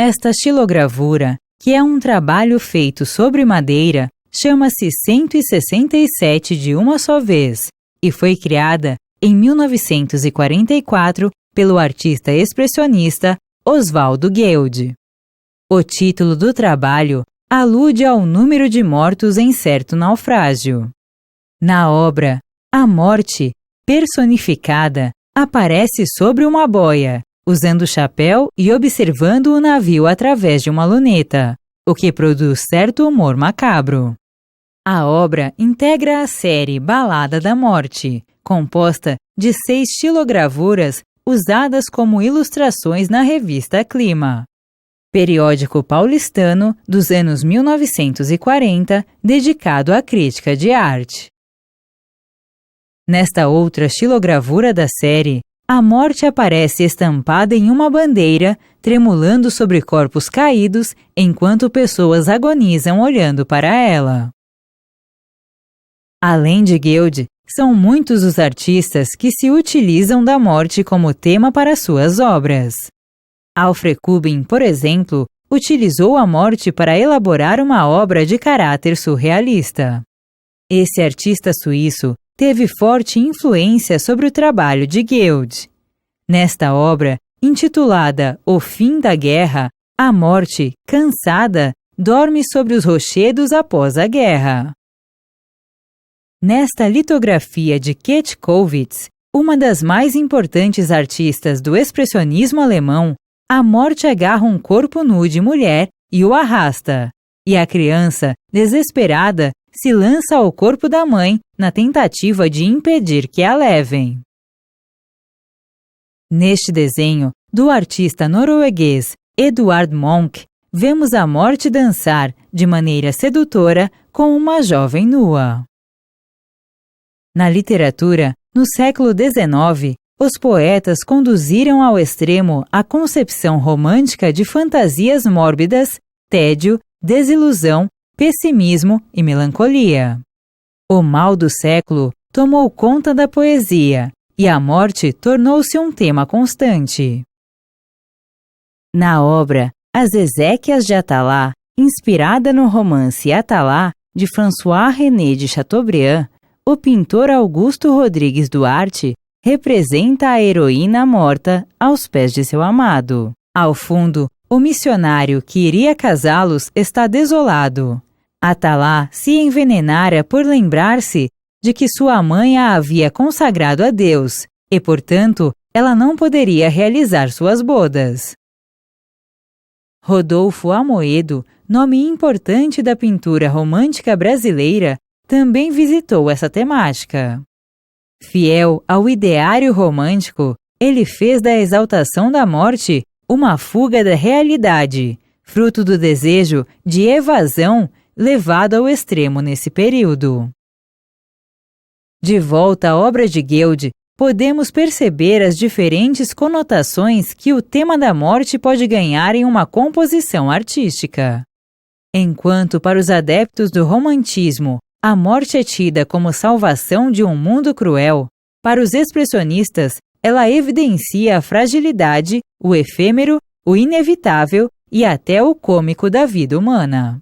Esta xilogravura, que é um trabalho feito sobre madeira, chama-se 167 de uma só vez e foi criada em 1944 pelo artista expressionista Oswald Guild. O título do trabalho alude ao número de mortos em certo naufrágio. Na obra, a morte, personificada, aparece sobre uma boia, usando chapéu e observando o navio através de uma luneta, o que produz certo humor macabro. A obra integra a série Balada da Morte, composta de 6 xilogravuras usadas como ilustrações na revista Clima, periódico paulistano dos anos 1940, dedicado à crítica de arte. Nesta outra xilogravura da série, a morte aparece estampada em uma bandeira, tremulando sobre corpos caídos enquanto pessoas agonizam olhando para ela. Além de Guild, são muitos os artistas que se utilizam da morte como tema para suas obras. Alfred Kubin, por exemplo, utilizou a morte para elaborar uma obra de caráter surrealista. Esse artista suíço teve forte influência sobre o trabalho de Guild. Nesta obra, intitulada O Fim da Guerra, a morte, cansada, dorme sobre os rochedos após a guerra. Nesta litografia de Käthe Kollwitz, uma das mais importantes artistas do expressionismo alemão, a morte agarra um corpo nu de mulher e o arrasta, e a criança, desesperada, se lança ao corpo da mãe na tentativa de impedir que a levem. Neste desenho, do artista norueguês Edvard Munch, vemos a morte dançar, de maneira sedutora, com uma jovem nua. Na literatura, no século XIX, os poetas conduziram ao extremo a concepção romântica de fantasias mórbidas, tédio, desilusão, pessimismo e melancolia. O mal do século tomou conta da poesia, e a morte tornou-se um tema constante. Na obra As Exéquias de Atala, inspirada no romance Atala, de François-René de Chateaubriand, o pintor Augusto Rodrigues Duarte representa a heroína morta aos pés de seu amado. Ao fundo, o missionário que iria casá-los está desolado. Atala se envenenara por lembrar-se de que sua mãe a havia consagrado a Deus e, portanto, ela não poderia realizar suas bodas. Rodolfo Amoedo, nome importante da pintura romântica brasileira, também visitou essa temática. Fiel ao ideário romântico, ele fez da exaltação da morte uma fuga da realidade, fruto do desejo de evasão levado ao extremo nesse período. De volta à obra de Guild, podemos perceber as diferentes conotações que o tema da morte pode ganhar em uma composição artística. Enquanto para os adeptos do romantismo, a morte é tida como salvação de um mundo cruel, para os expressionistas, ela evidencia a fragilidade, o efêmero, o inevitável e até o cômico da vida humana.